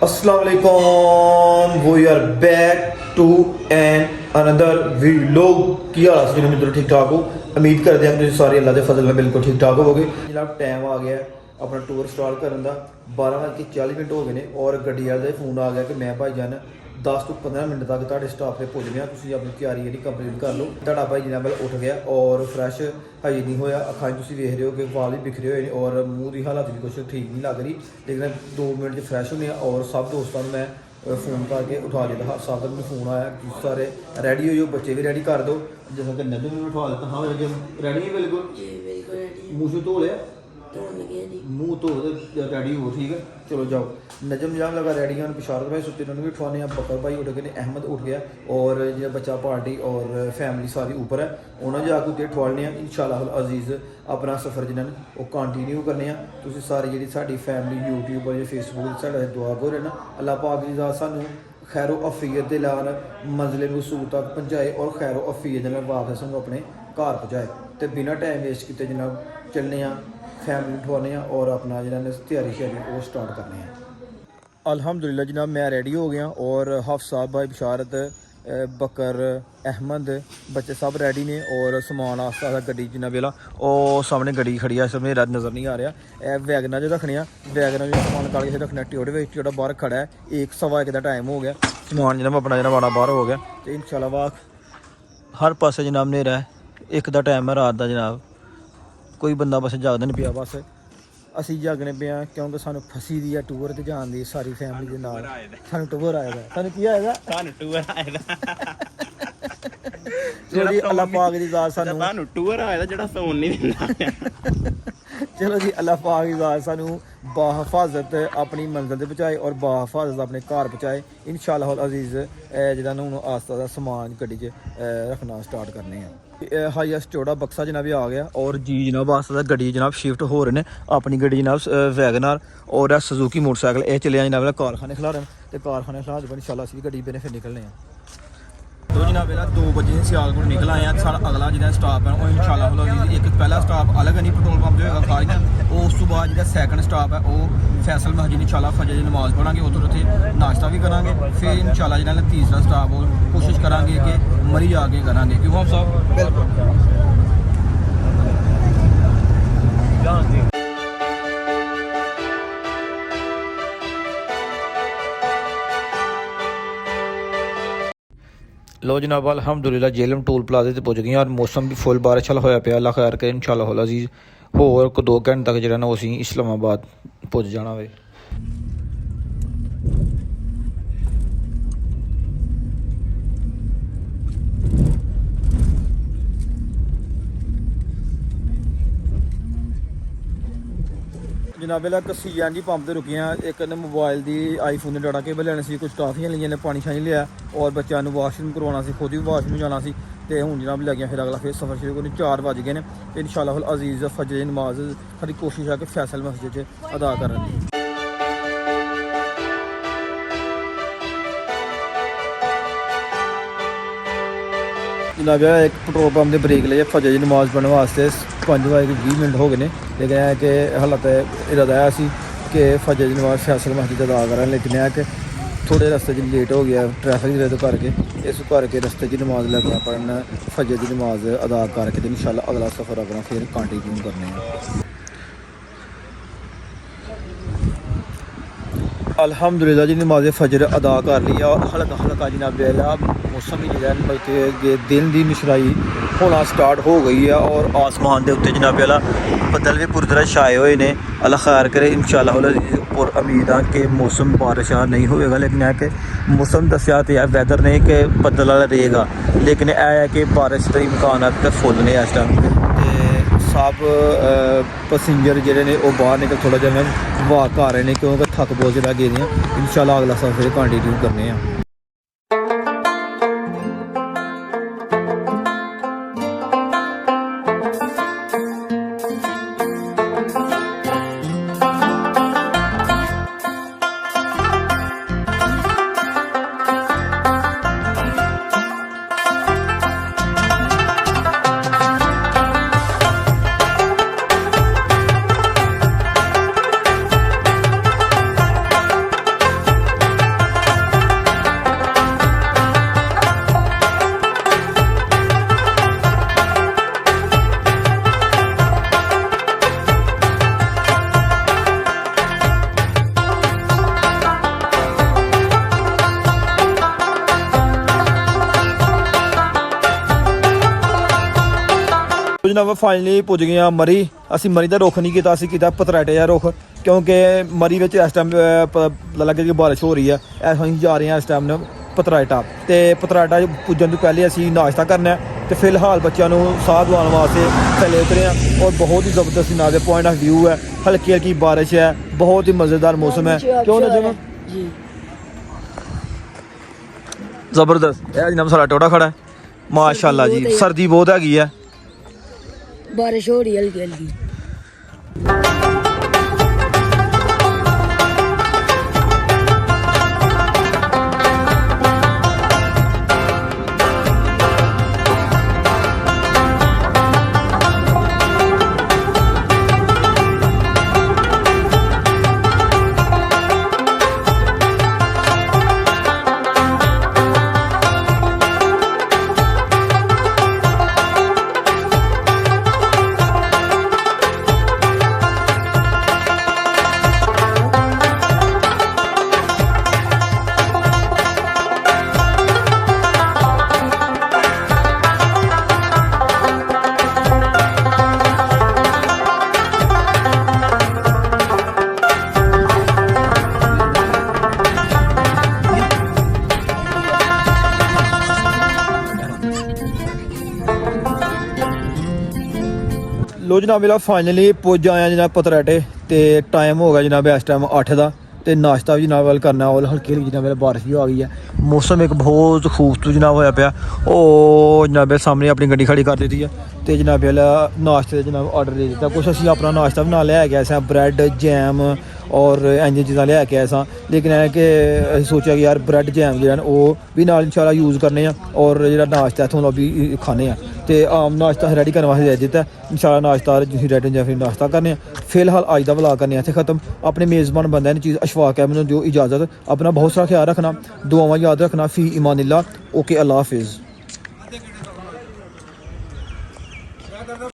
अस्सलाम वालेकुम, we are back to an another vlog. की हाल है जी मित्रों, ठीक ठाक हो? उम्मीद करते हैं तुम सारे अल्लाह के फजल में बिल्कुल ठीक ठाक होवोगे। जनाब टाइम आ गया अपना टूर स्टार्ट करने का, 12:40 हो गए हैं और गड्डी वाले का फोन आ गया कि मैं भाई जान 10 ਤੋਂ 15 ਮਿੰਟ ਤੱਕ ਤੁਹਾਡੇ ਸਟਾਫ ਤੇ ਪੁੱਜਦੇ ਆ, ਤੁਸੀਂ ਆਪਣੀ ਤਿਆਰੀ ਜਿਹੜੀ ਕੰਪਲੀਟ ਕਰ ਲਓ। ਤੁਹਾਡਾ ਭਾਈ ਜਨਾਬ ਉੱਠ ਗਿਆ ਔਰ ਫਰੈਸ਼ ਹਜੇ ਨਹੀਂ ਹੋਇਆ। ਅੱਖਾਂ 'ਚ ਤੁਸੀਂ ਵੇਖ ਰਹੇ ਹੋ ਕਿ ਵਾਲ ਵੀ ਬਿਖਰੇ ਹੋਏ ਨੇ ਔਰ ਮੂੰਹ ਦੀ ਹਾਲਤ ਵੀ ਕੁਛ ਠੀਕ ਨਹੀਂ ਲੱਗ ਰਹੀ, ਲੇਕਿਨ 2 ਮਿੰਟ 'ਚ ਫਰੈਸ਼ ਹੁੰਦੇ ਆ। ਔਰ ਸਭ ਦੋਸਤਾਂ ਨੂੰ ਮੈਂ फ़ोन करके उठा दिया। हर साहब का मैंने फ़ोन आया कि सारे रेडी हो जाओ, बच्चे भी रेडी कर दो। जैसा कि नदम भी उठा देता। हाँ रेडी है बिल्कुल, मुँह से धो लिया, मुँह धो रेडी हो, ठीक है चलो जाओ। नजम जाम लगा रेडी हैं, बिशारत भाई सुते उन्होंने भी उठवाने। बकर भाई उठ गए, अहमद उठ गया और जो बच्चा पार्टी और फैमिली सारी ऊपर है, उन्होंने जाके उत्ते उठवाने इंशाअल्लाह अजीज़ अपना सफ़र जिन्होंने वो कंटिन्यू करने। तुम सारी जी साड़ी फैमिली यूट्यूब और फेसबुक साढ़े दुआ करो रहना, अल्लाह पाक की ज़ात सानू खैर अफीयत के लाल मंजिल मसूद तक पहुँचाए और खैर अफीयत के वापस सानू अपने घर पहुँचाए। तो बिना टाइम वेस्ट किए जनाब चलने फैमिली उठवाने और अपना जिन्होंने तैयारी श्यारी वो स्टार्ट करने हैं। अल्हम्दुलिल्लाह जनाब मैं रेडी हो गया और हफ़ साहब भाई बिशारत बकर अहमद बच्चे सब रेडी ने और समान आस्ता आस्ता गड्डी जिन्ना बेला और सामने गड्डी खड़ी है, इसमें नज़र नहीं आ रहा। वैगना जो रखने वैगना जो समान काल के रखना ट्योड़े जोड़ा बाहर खड़ा है। 1:15 का टाइम हो गया, समान जनाब अपना जना बड़ा बाहर हो गया। तो इंशाल्लाह वाक हर पासे जनाब नेरा है, 1 का टाइम है रात का जनाब, कोई बंदा बस जागदा नहीं पिया। बस असी जागने पे क्योंकि सानू फसी दी है टूर ते जान दी सारी फैमिली के नाल। सानू टूर आएगा, सानू की आएगा, सानू टूर आएगा। चलो जी अल्लाह पाक दी ज़ात सानू टूर आएगा जेड़ा सोन नहीं दिंदा। चलो जी अल्लाह पाक की ज़ात सानू बाहिफाजत अपनी मंजिल ते पहुँचाए और बाहिफाजत अपने घर पहुँचाए इंशाअल्लाह अजीज़। जिहड़ा हूँ आस्ता आस्ता समान गड्डी च रखना स्टार्ट करने हैं। हाईएस्ट चौड़ा बक्सा जनाब आ गया और जी जनाब आस्ता गड्डी जनाब शिफ्ट हो रहे हैं अपनी गड्डी जनाब वैगनार और सुजुकी मोटरसाइकिल ये चले जनाब कारखाने खिलारन। तो कारखाने खिला के इंशाअल्लाह असीं गड्डी पे फिर निकलने हैं। तो जनाब 2 बजे सियालकोट निकल आए हैं। सारा अगला जो स्टाप है वो इंशाअल्लाह एक पहला स्टाप अलग नहीं पेट्रोल पंप जो होगा खारिज, उस तो बाद जो सैकंड स्टाप है वो फैसल मस्जिद इंशाअल्लाह फजर की नमाज पढ़ांगे, उधर उत्थे नाश्ता भी करांगे। फिर इंशाअल्लाह जो तीसरा स्टाप वो कोशिश करांगे कि मरी आके करांगे। क्यों हम साहब बिल्कुल लो जनाब अल्हम्दुलिल्लाह जेलम टोल प्लाजे ते पहुँच गए और मौसम भी फुल बारिश वाला होया पिया। अल्लाह खैर करे इंशाअल्लाह अजीज़ होर 2 घंटे तक जो असीं इस्लामाबाद पहुँच जाना वे। जनाब CNG पंप से रुके हैं। एक ने मोबाइल की आईफोन की डाटा केबल लेनी सी, कुछ टॉफियां लिया ने, पानी शानी लिया और बच्चों को वाशरूम करवाना सी, खुद भी वाशरूम जाना सी। तो हूँ जनाब लगे फिर अगला फिर सफ़र शुरू करने। 4 बज गए हैं। तो इंशाअल्लाह अजीज़ फजर की नमाज सारी कोशिश है कि फैसल मस्जिद अदा करने की। जनाब एक पेट्रोल पंप के ब्रेक ले फजर की नमाज पढ़ने वास्ते 5:20 हो गए हैं, लेकिन है कि हालत इरादा है कि फजर की नमाज फैसल मस्जिद अदा करें, लेकिन है कि थोड़े रस्ते लेट हो गया ट्रैफिक की वजह करके, इस करके रस्ते की नमाज लगे पढ़ना फजर की नमाज अदा करके तो इंशाअल्लाह अगला सफ़र अपना फिर कंटिन्यू करने हैं। अल्हम्दुलिल्लाह जी नमाज फजर अदा कर लिया और हल्का हल्का जनाब बेला मौसम ही जो बल्कि दिन की निशराई होना स्टार्ट हो गई है और आसमान के उत्ते जनाब बेला बदल भी पूरी तरह छाए हुए ने। अल्लाह खैर करे इंशाअल्लाह और उम्मीद है कि मौसम बारिश नहीं होएगा, लेकिन है कि मौसम दसिया तो वैदर ने कि बदल वाला रहेगा, लेकिन यह है कि बारिश के इम्कान तो फुल ने इस टाइम। सब पैसेंजर जोड़े ने वो बाहर निकल थोड़ा जहा वाक कर रहे हैं क्योंकि थक बहुत ज़्यादा गए हैं। इंशाअल्लाह अगला सफ़र कंटिन्यू करने हैं। ਜਨਾਬ ਫਾਈਨਲੀ ਪੁੱਜ ਗਏ ਹਾਂ ਮਰੀ। ਅਸੀਂ ਮਰੀ ਦਾ ਰੁੱਖ ਨਹੀਂ ਕੀਤਾ, ਅਸੀਂ ਕੀਤਾ ਪਤਰਾਟੇ ਦਾ ਰੁੱਖ, ਕਿਉਂਕਿ ਮਰੀ ਵਿੱਚ ਇਸ ਟਾਈਮ ਲੱਗੇ ਕਿ ਬਾਰਿਸ਼ ਹੋ ਰਹੀ ਹੈ। ਅਸੀਂ ਜਾ ਰਹੇ ਹਾਂ ਇਸ ਟਾਈਮ ਨੂੰ ਪਤਰਾਟਾ, ਤੇ ਪਤਰਾਟਾ ਪੁੱਜਣ ਤੋਂ ਪਹਿਲੇ ਅਸੀਂ ਨਾਸ਼ਤਾ ਕਰਨਾ ਹੈ। ਤੇ ਫਿਲਹਾਲ ਬੱਚਿਆਂ ਨੂੰ ਸਾਹ ਦਵਾਉਣ ਵਾਸਤੇ ਥੱਲੇ ਉਤਰੇ ਹਾਂ, ਔਰ ਬਹੁਤ ਹੀ ਜ਼ਬਰਦਸਤ ਨਾਲ ਦੇ ਪੁਆਇੰਟ ਆਫ ਵਿਊ ਹੈ। ਹਲਕੀ ਹਲਕੀ ਬਾਰਿਸ਼ ਹੈ, ਬਹੁਤ ਹੀ ਮਜ਼ੇਦਾਰ ਮੌਸਮ ਹੈ। ਕਿਉਂ ਨਜਮ ਜੀ ਜ਼ਬਰਦਸਤ। ਇਹ ਜਨਾਬ ਸਾਡਾ ਟੋਟਾ ਖੜਾ ਹੈ, ਮਾਸ਼ਾਅੱਲਾ ਜੀ। ਸਰਦੀ ਬਹੁਤ ਹੈਗੀ ਹੈ, ਬਾਰਿਸ਼ ਹੋ ਰਹੀ ਹੈ ਹਲਕੀ ਹਲਕੀ। ਲੋ ਜਨਾਬ ਮੇਰਾ ਫਾਈਨਲੀ ਪੁੱਜ ਆਇਆ ਜਨਾਬ ਪਤਰਾਟੇ, ਤੇ ਟਾਈਮ ਹੋ ਗਿਆ ਜਨਾਬ ਇਸ ਟਾਈਮ 8 ਦਾ। ਤੇ ਨਾਸ਼ਤਾ ਵੀ ਜਨਾਬ ਵੱਲ ਕਰਨਾ, ਉਹ ਹਲਕੀ ਹਲਕੀ ਜਨਾਬ ਮੇਰਾ ਬਾਰਿਸ਼ ਵੀ ਆ ਗਈ ਹੈ। ਮੌਸਮ ਇੱਕ ਬਹੁਤ ਖੂਬਸੂਰਤ ਜਨਾਬ ਹੋਇਆ ਪਿਆ। ਉਹ ਜਨਾਬ ਸਾਹਮਣੇ ਆਪਣੀ ਗੱਡੀ ਖੜੀ ਕਰ ਦਿੱਤੀ ਹੈ, ਤੇ ਜਨਾਬ ਵਾਲਾ ਨਾਸ਼ਤੇ ਦਾ ਜਨਾਬ ਆਰਡਰ ਦੇ ਦਿੱਤਾ। ਕੁਛ ਅਸੀਂ ਆਪਣਾ ਨਾਸ਼ਤਾ ਵੀ ਨਾਲ ਲੈ ਕੇ ਆਏ ਸਾਂ, ਬ੍ਰੈਡ ਜੈਮ ਔਰ ਇੰਝ ਚੀਜ਼ਾਂ ਲਿਆ ਕੇ ਆਏ ਸਾਂ। ਲੇਕਿਨ ਇਹ ਕਿ ਅਸੀਂ ਸੋਚਿਆ ਕਿ ਯਾਰ ਬ੍ਰੈਡ ਜੈਮ ਜਿਹੜਾ ਉਹ ਵੀ ਨਾਲ ਇਨਸ਼ਾਅੱਲਾ ਯੂਜ਼ ਕਰਨੇ ਆ, ਔਰ ਜਿਹੜਾ ਨਾਸ਼ਤਾ ਇੱਥੋਂ ਉਹ ਵੀ ਖਾਣੇ ਆ। ਤੇ ਆਮ ਨਾਸ਼ਤਾ ਰੈਡੀ ਕਰਨ ਵਾਸਤੇ ਦੇ ਦਿੱਤਾ। ਇਨਸ਼ਾਅੱਲਾ ਨਾਸ਼ਤਾ ਤੁਸੀਂ ਰੈਡੀ ਜਾਂ ਫਿਰ ਨਾਸ਼ਤਾ ਕਰਨੇ ਆ। ਫਿਲਹਾਲ ਅੱਜ ਦਾ ਵਲੌਗ ਕਰਨੇ ਆ ਇੱਥੇ ਖਤਮ। ਆਪਣੇ ਮੇਜ਼ਬਾਨ ਬੰਦਿਆਂ ਨੇ ਚੀਜ਼ ਅਸ਼ਫਾਕ ਹੈ ਮੈਨੂੰ ਦਿਓ ਇਜਾਜ਼ਤ। ਆਪਣਾ ਬਹੁਤ ਸਾਰਾ ਖਿਆਲ ਰੱਖਣਾ, ਦੁਆਵਾਂ ਯਾਦ ਰੱਖਣਾ। ਫੀ ਇਮਾਨਿल्लाह। ਓਕੇ, अल्लाह हाफिज़।